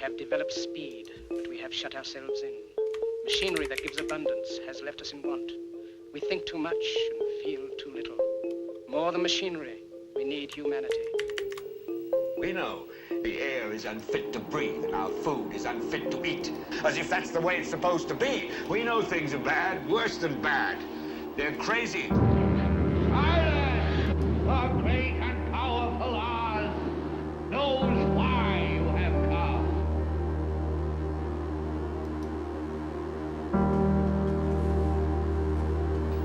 We have developed speed, but we have shut ourselves in. Machinery that gives abundance has left us in want. We think too much and feel too little. More than machinery, we need humanity. We know the air is unfit to breathe and our food is unfit to eat. As if that's the way it's supposed to be. We know things are bad, worse than bad. They're crazy. Silence! The great and powerful Oz knows why you have come.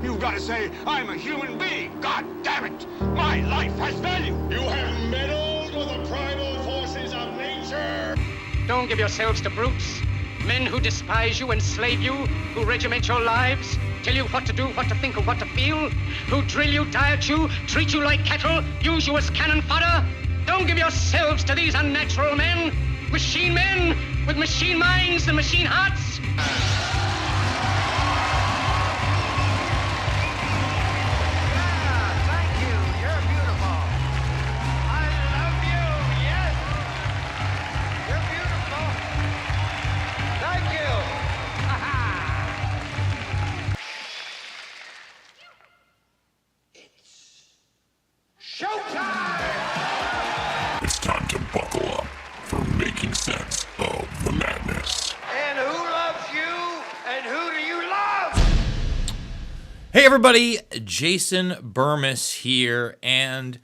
You've got to say, I'm a human being. God damn it. My life has value. You have meddled with the primal forces of nature. Don't give yourselves to brutes. Men who despise you, enslave you, who regiment your lives, tell you what to do, what to think, or what to feel, who drill you, diet you, treat you like cattle, use you as cannon fodder. Don't give yourselves to these unnatural men with machine minds and machine hearts. It's time to buckle up for making sense of the madness. And who loves you? And who do you love? Hey everybody, Jason Bermas here, and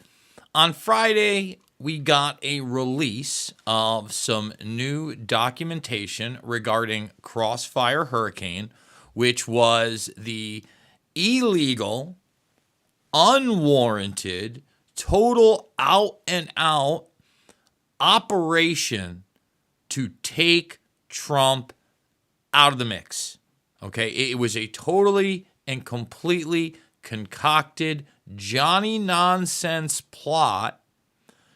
on Friday we got a release of some new documentation regarding Crossfire Hurricane, which was the illegal, unwarranted, total out-and-out operation to take Trump out of the mix. Okay, it was a totally and completely concocted Johnny-nonsense plot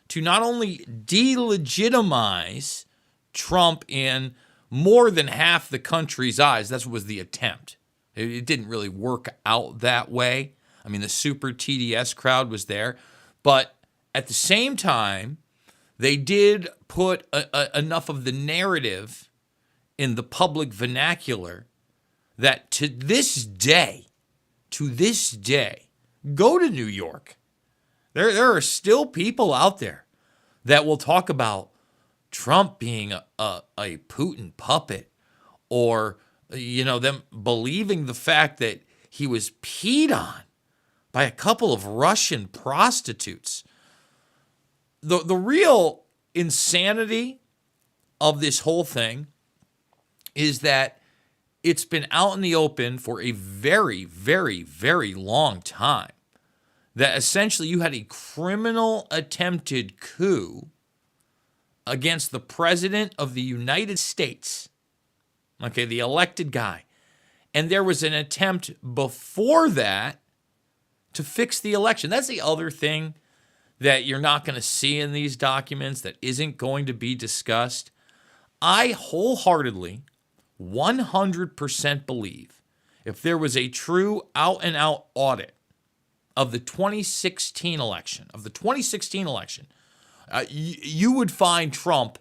to not only delegitimize Trump in more than half the country's eyes. That was the attempt. It didn't really work out that way. I mean, the super TDS crowd was there. But at the same time, they did put enough of the narrative in the public vernacular that to this day, go to New York. There are still people out there that will talk about Trump being a Putin puppet, or, them believing the fact that he was peed on by a couple of Russian prostitutes. The real insanity of this whole thing is that it's been out in the open for a very, very, very long time that essentially you had a criminal attempted coup against the president of the United States, okay, the elected guy. And there was an attempt before that to fix the election. That's the other thing that you're not going to see in these documents that isn't going to be discussed. I wholeheartedly, 100% believe if there was a true out-and-out audit of the 2016 election, you would find Trump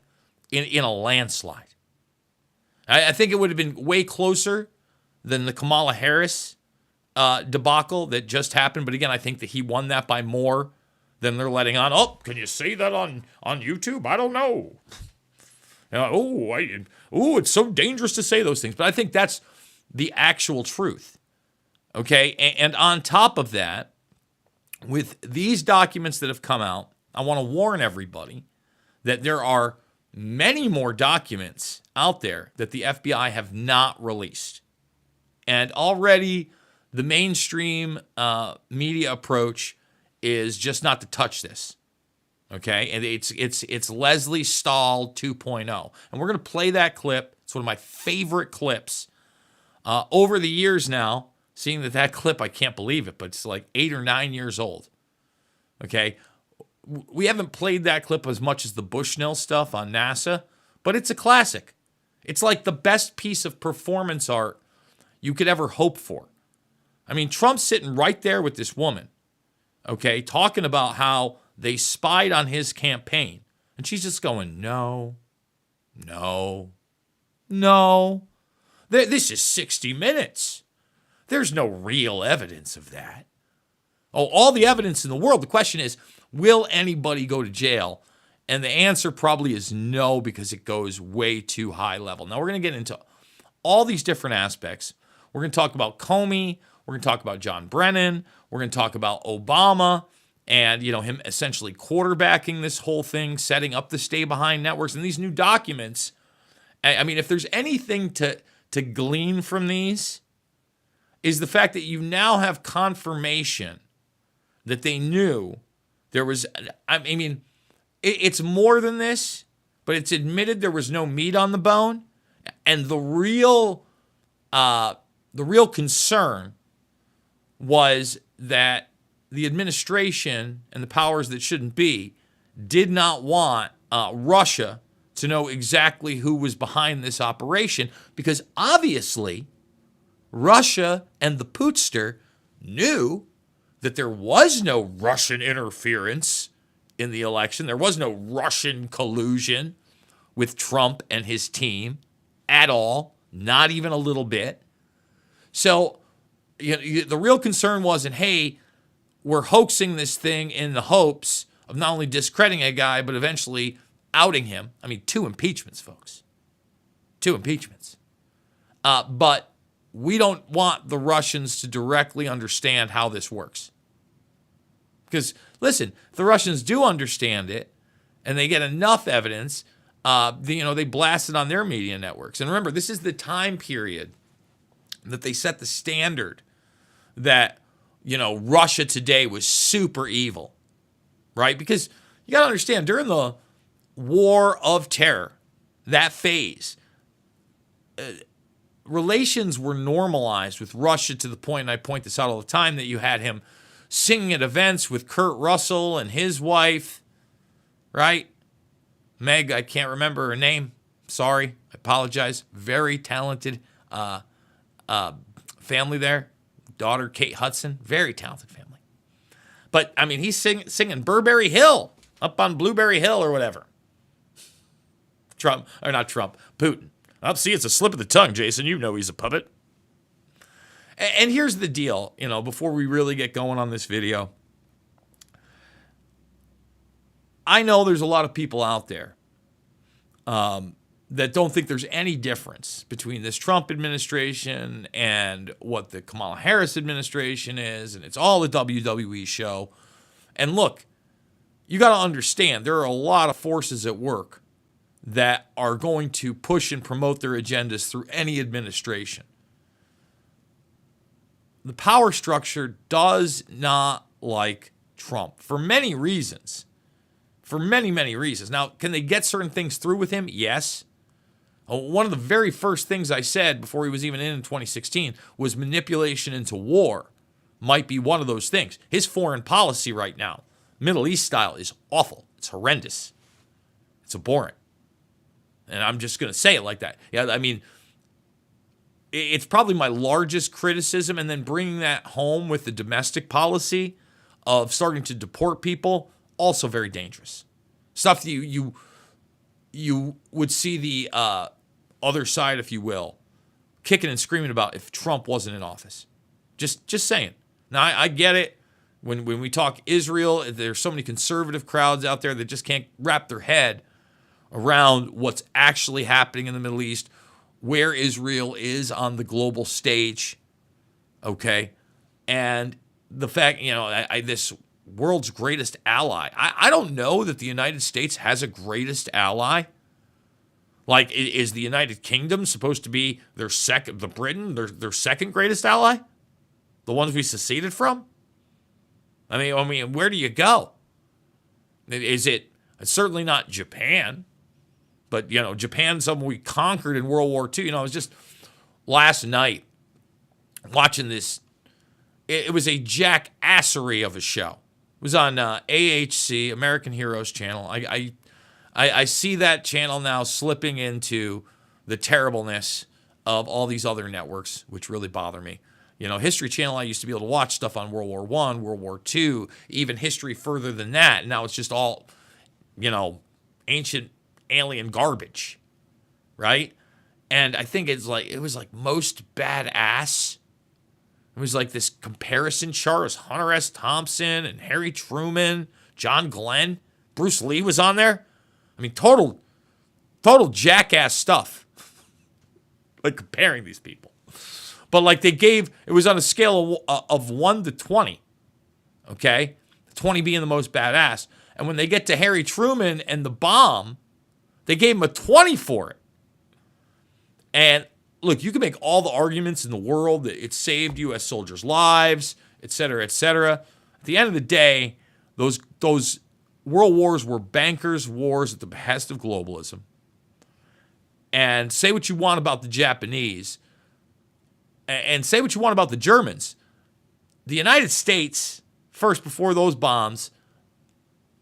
in a landslide. I think it would have been way closer than the Kamala Harris debacle that just happened. But again, I think that he won that by more than they're letting on. Oh, can you say that on YouTube? I don't know. It's so dangerous to say those things. But I think that's the actual truth. Okay? And on top of that, with these documents that have come out, I want to warn everybody that there are many more documents out there that the FBI have not released. And already the mainstream media approach is just not to touch this. Okay? And it's Leslie Stahl 2.0. And we're going to play that clip. It's one of my favorite clips. Over the years now, seeing that clip, I can't believe it, but it's like 8 or 9 years old. Okay? We haven't played that clip as much as the Bushnell stuff on NASA, but it's a classic. It's like the best piece of performance art you could ever hope for. I mean, Trump's sitting right there with this woman, okay, talking about how they spied on his campaign. And she's just going, no, No. No. This is 60 Minutes. There's no real evidence of that. Oh, all the evidence in the world. The question is, will anybody go to jail? And the answer probably is no, because it goes way too high level. Now, we're going to get into all these different aspects. We're going to talk about Comey. We're going to talk about John Brennan. We're going to talk about Obama and, him essentially quarterbacking this whole thing, setting up the stay-behind networks. And these new documents, I mean, if there's anything to glean from these, is the fact that you now have confirmation that they knew there was, it's more than this, but it's admitted there was no meat on the bone. And the real concern was that the administration and the powers that shouldn't be did not want Russia to know exactly who was behind this operation, because obviously Russia and the Pootster knew that there was no Russian interference in the election. There was no Russian collusion with Trump and his team at all, not even a little bit. So the real concern wasn't, hey, we're hoaxing this thing in the hopes of not only discrediting a guy, but eventually outing him. I mean, 2 impeachments, folks. 2 impeachments. But we don't want the Russians to directly understand how this works. Because, listen, if the Russians do understand it, and they get enough evidence, they blast it on their media networks. And remember, this is the time period that they set the standard that, Russia today was super evil, right? Because you got to understand, during the War of Terror, that phase, relations were normalized with Russia to the point, and I point this out all the time, that you had him singing at events with Kurt Russell and his wife, right? Meg, I can't remember her name. Sorry, I apologize. Very talented family there. Daughter, Kate Hudson. Very talented family. But, I mean, he's singing Burberry Hill up on Blueberry Hill or whatever. Putin. See, it's a slip of the tongue, Jason. You know he's a puppet. And here's the deal, before we really get going on this video. I know there's a lot of people out there that don't think there's any difference between this Trump administration and what the Kamala Harris administration is, and it's all a WWE show. And look, you got to understand, there are a lot of forces at work that are going to push and promote their agendas through any administration. The power structure does not like Trump for many reasons. For many, many reasons. Now, can they get certain things through with him? Yes. One of the very first things I said before he was even in 2016 was manipulation into war might be one of those things. His foreign policy right now, Middle East style, is awful. It's horrendous. It's abhorrent. And I'm just going to say it like that. Yeah, I mean, it's probably my largest criticism, and then bringing that home with the domestic policy of starting to deport people, also very dangerous. Stuff that you would see the other side, if you will, kicking and screaming about if Trump wasn't in office. Just saying. Now, I get it. When we talk Israel, there's so many conservative crowds out there that just can't wrap their head around what's actually happening in the Middle East, where Israel is on the global stage, okay? And the fact, this world's greatest ally. I don't know that the United States has a greatest ally. Like, is the United Kingdom supposed to be their second greatest ally? The ones we seceded from? I mean, where do you go? It's certainly not Japan. But, Japan's something we conquered in World War II. It was just last night watching this. It was a jackassery of a show. It was on AHC, American Heroes channel. I see that channel now slipping into the terribleness of all these other networks, which really bother me. History Channel, I used to be able to watch stuff on World War I, World War II, even history further than that. Now it's just all, ancient alien garbage. right? And I think it was like most badass. It was like this comparison chart. It was Hunter S. Thompson and Harry Truman, John Glenn, Bruce Lee was on there. I mean, total jackass stuff. Like comparing these people. But like it was on a scale of 1 to 20. Okay? 20 being the most badass. And when they get to Harry Truman and the bomb, they gave him a 20 for it. And look, you can make all the arguments in the world that it saved U.S. soldiers' lives, et cetera, et cetera. At the end of the day, those world wars were bankers' wars at the behest of globalism. And say what you want about the Japanese, and say what you want about the Germans. The United States, first before those bombs,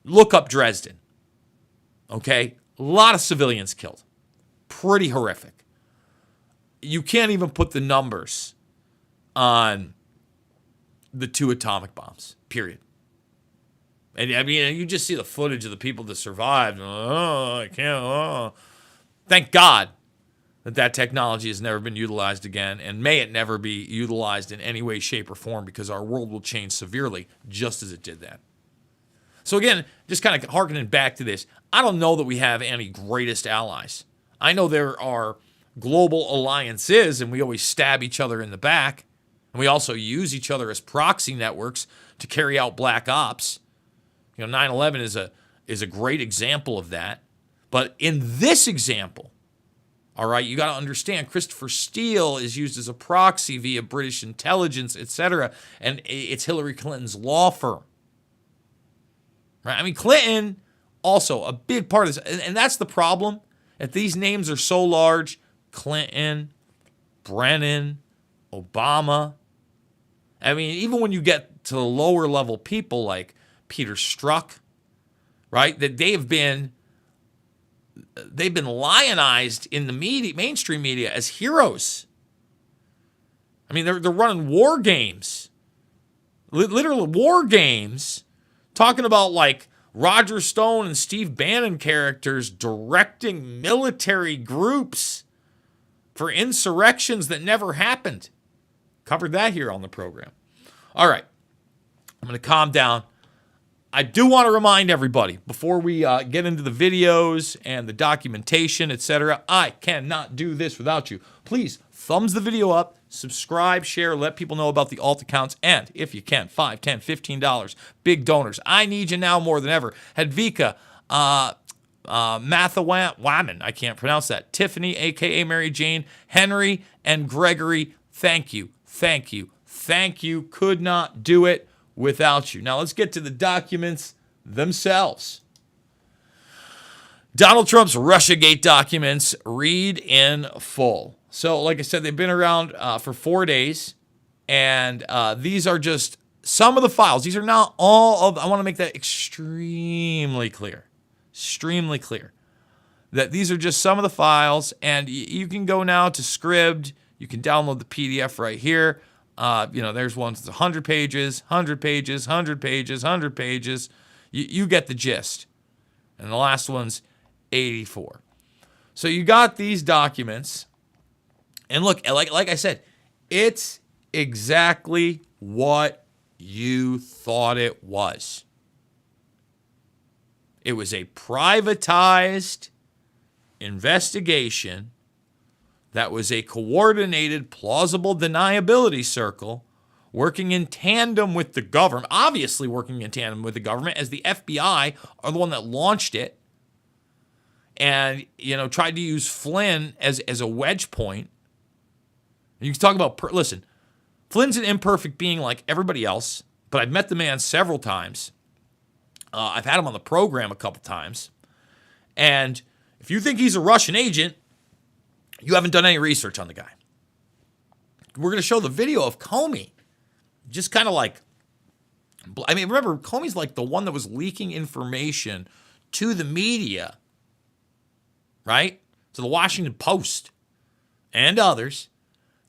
look up Dresden. Okay? A lot of civilians killed. Pretty horrific. You can't even put the numbers on the 2 atomic bombs, period. And I mean, you just see the footage of the people that survived. Oh, I can't. Oh. Thank God that technology has never been utilized again, and may it never be utilized in any way, shape, or form, because our world will change severely just as it did then. So again, just kind of harkening back to this, I don't know that we have any greatest allies. I know there are global alliances, and we always stab each other in the back, and we also use each other as proxy networks to carry out black ops. 9/11 is a great example of that. But in this example, all right, you got to understand, Christopher Steele is used as a proxy via British intelligence, etc., and it's Hillary Clinton's law firm. Right? I mean, Clinton, also a big part of this, and that's the problem. If these names are so large, Clinton, Brennan, Obama, I mean, even when you get to the lower level people like Peter Strzok, right, that they've been lionized in the media, mainstream media, as heroes. I mean, they're running war games, literally war games, talking about like Roger Stone and Steve Bannon characters directing military groups for insurrections that never happened. Covered that here on the program. All right, I'm going to calm down. I do want to remind everybody, before we get into the videos and the documentation, etc., I cannot do this without you. Please, thumbs the video up, subscribe, share, let people know about the alt accounts, and if you can, $5, $10, $15, big donors. I need you now more than ever. Hedvika, Mathawaman, I can't pronounce that, Tiffany, a.k.a. Mary Jane, Henry, and Gregory, thank you, thank you, thank you. Could not do it without you. Now let's get to the documents themselves. Donald Trump's Russiagate documents, read in full. So like I said, they've been around for 4 days, and these are just some of the files. These are not all of, I want to make that extremely clear, that these are just some of the files, and you can go now to Scribd. You can download the PDF right here. There's ones that's 100 pages, 100 pages, 100 pages, 100 pages. You get the gist. And the last one's 84. So you got these documents. And look, like I said, it's exactly what you thought it was. It was a privatized investigation that was a coordinated, plausible deniability circle working in tandem with the government, obviously working in tandem with the government, as the FBI are the one that launched it and, tried to use Flynn as a wedge point. And you can talk about, listen, Flynn's an imperfect being like everybody else, but I've met the man several times. I've had him on the program a couple times. And if you think he's a Russian agent, you haven't done any research on the guy. We're going to show the video of Comey. Just kind of like, remember, Comey's like the one that was leaking information to the media, right? To the Washington Post and others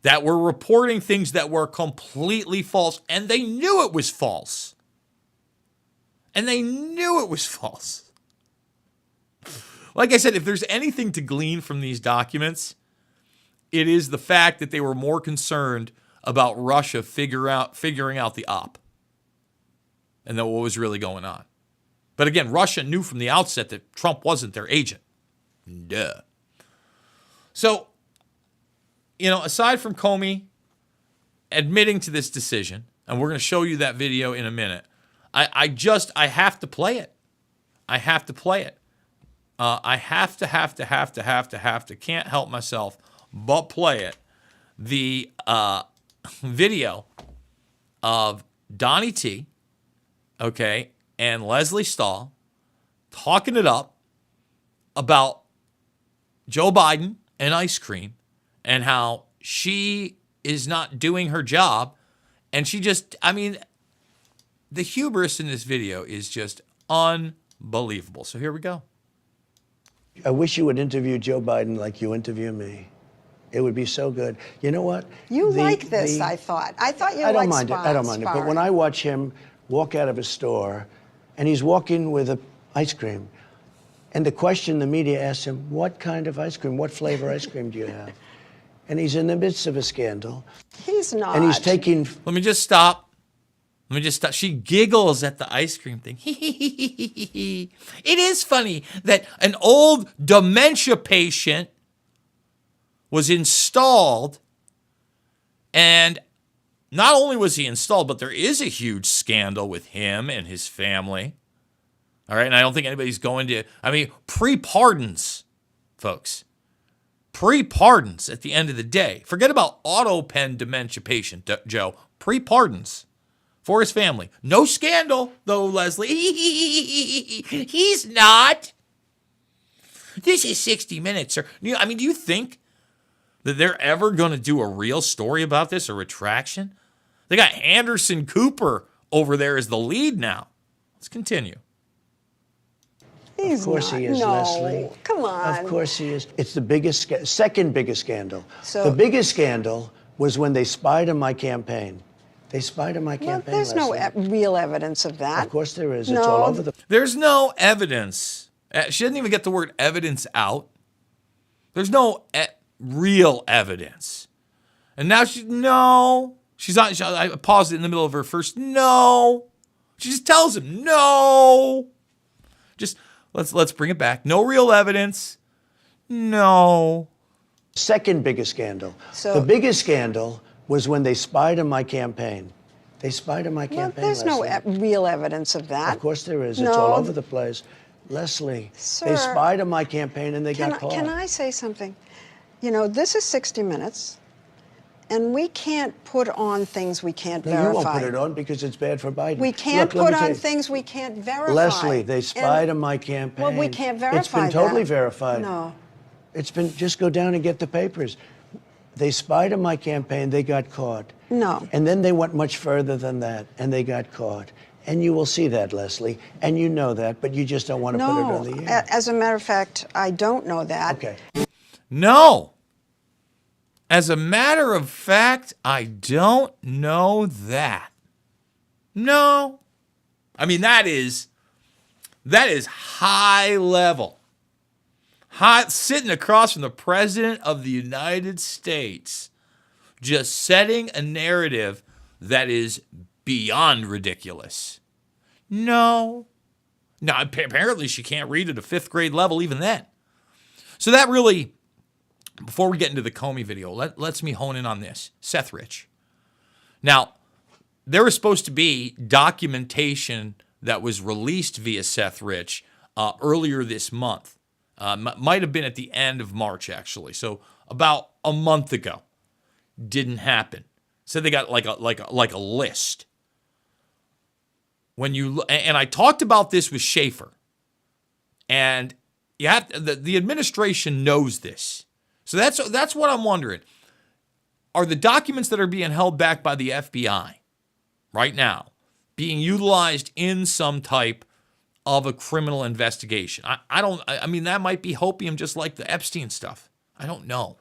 that were reporting things that were completely false, and they knew it was false. like I said, if there's anything to glean from these documents, it is the fact that they were more concerned about Russia figuring out the op and then what was really going on. But again, Russia knew from the outset that Trump wasn't their agent. Duh. So, aside from Comey admitting to this decision, and we're going to show you that video in a minute, I have to play it. I have to play it. I have to, can't help myself but play it. The video of Donnie T, okay, and Leslie Stahl talking it up about Joe Biden and ice cream and how she is not doing her job. And she just, the hubris in this video is just unbelievable. So here we go. I wish you would interview Joe Biden like you interview me. It would be so good. You know what? You like this, I thought. I thought you I don't liked mind it. I don't mind it. But sparring. when I watch him walk out of a store, and he's walking with an ice cream, and the question the media asks him, what kind of ice cream, what flavor ice cream do you have? And he's in the midst of a scandal. He's not. And he's taking... Let me just stop. She giggles at the ice cream thing. It is funny that an old dementia patient was installed, and not only was he installed, but there is a huge scandal with him and his family. All right, and I don't think anybody's going to, pre-pardons, folks. Pre-pardons at the end of the day. Forget about auto-pen dementia patient, Joe. Pre-pardons for his family. No scandal, though, Leslie. He's not. This is 60 Minutes, sir. Do you think that they're ever going to do a real story about this, a retraction? They got Anderson Cooper over there as the lead now. Let's continue. He's Of course not. he is, No. Leslie. Come on. Of course he is. It's the biggest, second biggest scandal. So- the biggest scandal was when they spied on my campaign. They spied on my Well, campaign, there's no Leslie. real evidence of that. Of course there is. No. It's all over the... There's no evidence. She didn't even get the word evidence out. There's no real evidence. And now she's not. I paused it in the middle of her first. No. She just tells him no. Just let's bring it back. No real evidence. No. Second biggest scandal. So- the biggest scandal was when they spied on my campaign. They spied on my Well, campaign, there's no Leslie. real evidence of that. Of course there is. No. It's all over the place. Leslie, Sir, they spied on my campaign and they got caught. Can I say something? This is 60 Minutes, and we can't put on things we can't No, verify. you won't put it on because it's bad for Biden. We can't Look, let put me tell on you. things we can't verify. Leslie, they spied And- on my campaign. Well, we can't verify It's been totally that. verified. No. It's been, just go down and get the papers. They spied on my campaign, they got caught. No. And then they went much further than that, and they got caught. And you will see that, Leslie, and you know that, but you just don't want to put it No. on the air. As a matter of fact, I don't know that. Okay. No. As a matter of fact, I don't know that. No. That is high level. Sitting across from the President of the United States, just setting a narrative that is beyond ridiculous. No. Now, apparently she can't read at a 5th grade level even then. So that really, before we get into the Comey video, lets me hone in on this. Seth Rich. Now, there was supposed to be documentation that was released via Seth Rich earlier this month. Might have been at the end of March, actually. So about a month ago. Didn't happen. So they got like a list. And I talked about this with Schaefer. And you have the administration knows this. So that's what I'm wondering. Are the documents that are being held back by the FBI right now being utilized in some type of a criminal investigation? That might be hopium just like the Epstein stuff. I don't know.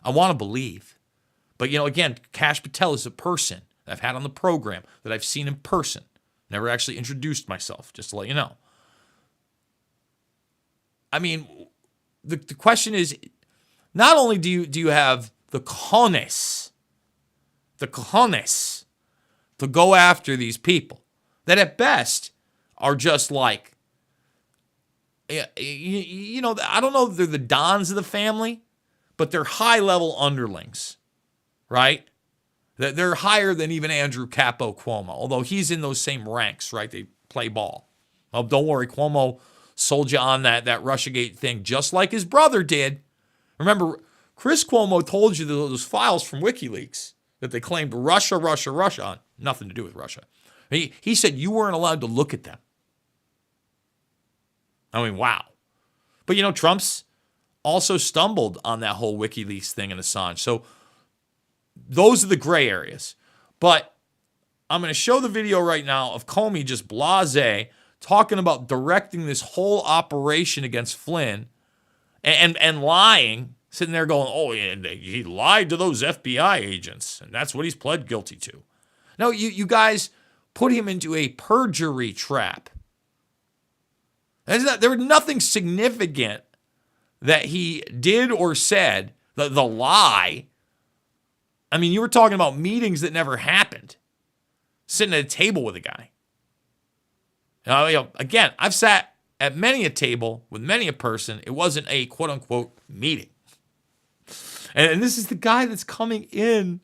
I want to believe. But, again, Kash Patel is a person that I've had on the program, that I've seen in person. Never actually introduced myself, just to let you know. I mean, the question is, not only do you have the cojones to go after these people that at best are just like, you know, I don't know if they're the dons of the family, but they're high-level underlings, right? They're higher than even Andrew Capo Cuomo, although he's in those same ranks, right? They play ball. Oh, don't worry, Cuomo sold you on that Russiagate thing just like his brother did. Remember, Chris Cuomo told you those files from WikiLeaks that they claimed Russia on. Nothing to do with Russia. He said you weren't allowed to look at them. I mean, wow. But, you know, Trump's also stumbled on that whole WikiLeaks thing in Assange. So those are the gray areas. But I'm going to show the video right now of Comey just blasé talking about directing this whole operation against Flynn and lying, sitting there going, oh, yeah, he lied to those FBI agents, and that's what he's pled guilty to. No, you guys put him into a perjury trap. There was nothing significant that he did or said, the lie. I mean, you were talking about meetings that never happened, sitting at a table with a guy. Again, I've sat at many a table with many a person. It wasn't a quote-unquote meeting. And this is the guy that's coming in,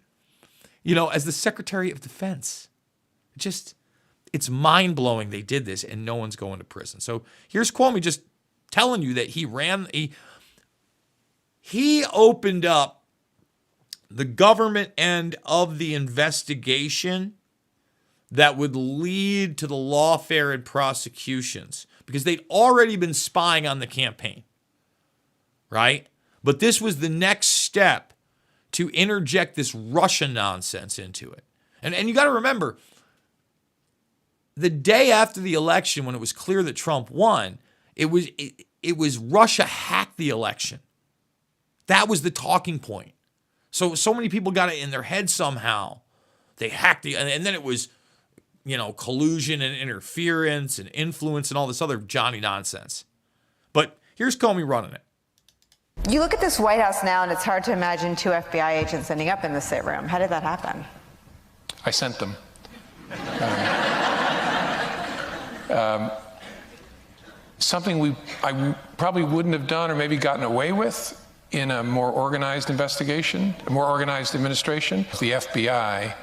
you know, as the Secretary of Defense. It's mind-blowing they did this and no one's going to prison. So here's Comey just telling you that he opened up the government end of the investigation that would lead to the lawfare and prosecutions because they'd already been spying on the campaign, right? But this was the next step to interject this Russia nonsense into it. And you got to remember, the day after the election, when it was clear that Trump won, it was Russia hacked the election. That was the talking point. So many people got it in their head somehow. They hacked and then it was, you know, collusion and interference and influence and all this other Johnny nonsense. But here's Comey running it. You look at this White House now, and it's hard to imagine 2 FBI agents ending up in the sit room. How did that happen? I sent them. Something I probably wouldn't have done or maybe gotten away with in a more organized investigation, a more organized administration. The FBI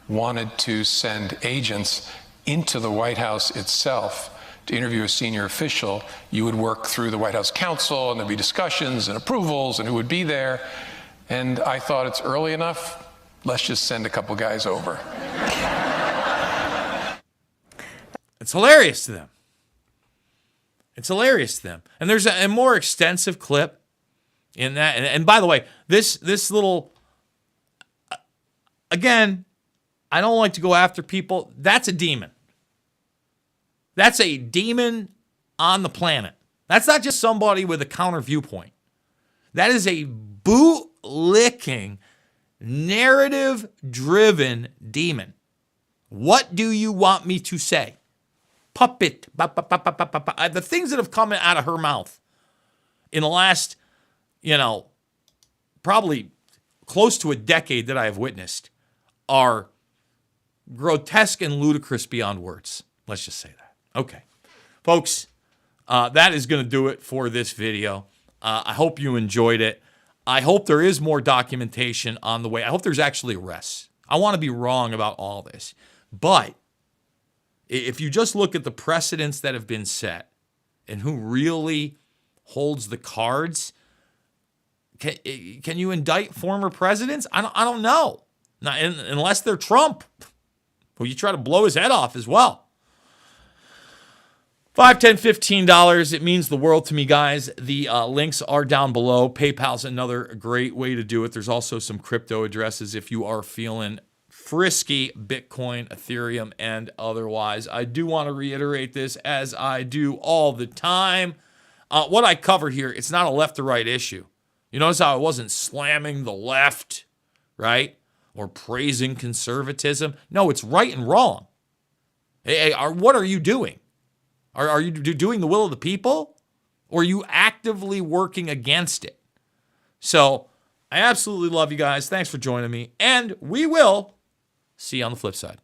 wanted to send agents into the White House itself to interview a senior official. You would work through the White House counsel, and there'd be discussions and approvals and who would be there. And I thought, it's early enough, let's just send a couple guys over. It's hilarious to them. It's hilarious to them. And there's a more extensive clip in that. And by the way, this little, again, I don't like to go after people. That's a demon. That's a demon on the planet. That's not just somebody with a counter viewpoint. That is a bootlicking, narrative-driven demon. What do you want me to say? Puppet. The things that have come out of her mouth in the last, probably close to a decade that I have witnessed are grotesque and ludicrous beyond words. Let's just say that. Okay. Folks, that is going to do it for this video. I hope you enjoyed it. I hope there is more documentation on the way. I hope there's actually arrests. I want to be wrong about all this. But if you just look at the precedents that have been set and who really holds the cards, can you indict former presidents? I don't know. Not, unless they're Trump, who you try to blow his head off as well. $5, $10, $15. It means the world to me, guys. The links are down below. PayPal's another great way to do it. There's also some crypto addresses if you are feeling frisky, Bitcoin, Ethereum, and otherwise. I do want to reiterate this, as I do all the time. What I covered here, it's not a left or right issue. You notice how I wasn't slamming the left, right? Or praising conservatism. No, it's right and wrong. Hey, what are you doing? Are you doing the will of the people? Or are you acting actively working against it. So I absolutely love you guys. Thanks for joining me. And we will see you on the flip side.